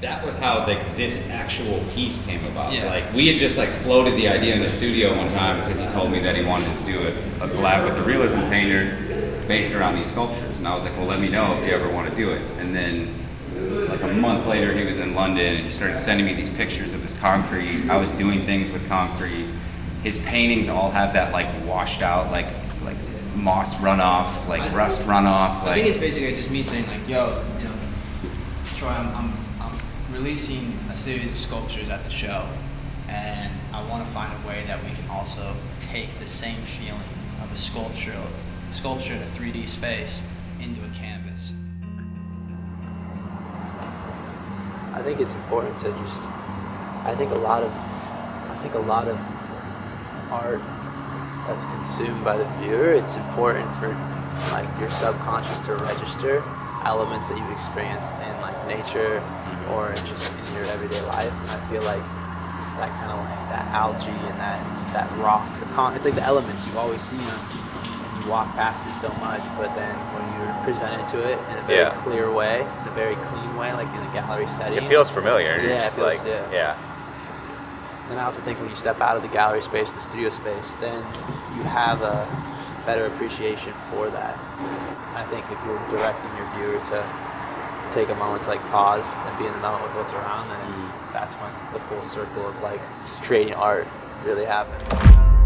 that was how like this actual piece came about. Yeah. Like we had just like floated the idea in the studio one time because he told me that he wanted to do a collab with a realism painter based around these sculptures, and I was like, well, let me know if you ever want to do it. And then like a month later, he was in London and he started sending me these pictures of this concrete. I was doing things with concrete. His paintings all have that like washed out, like moss runoff, like rust runoff. I think it's basically just me saying like, yo, you know, Troy, I'm releasing a series of sculptures at the show, and I want to find a way that we can also take the same feeling of a sculpture in a 3D space into a canvas. I think it's important to just. I think a lot of art that's consumed by the viewer. It's important for like your subconscious to register elements that you've experienced in like nature or just in your everyday life. And I feel like that kind of like that algae and that rock. It's like the elements you've always seen them. And you walk past it so much, but then when you're presented to it in a very clear way, in a very clean way, like in a gallery setting, it feels familiar. You're yeah, just it feels, like, yeah. And I also think when you step out of the gallery space, the studio space, then you have a better appreciation for that. I think if you're directing your viewer to take a moment to like pause and be in the moment with what's around, then that's when the full circle of like just creating art really happens.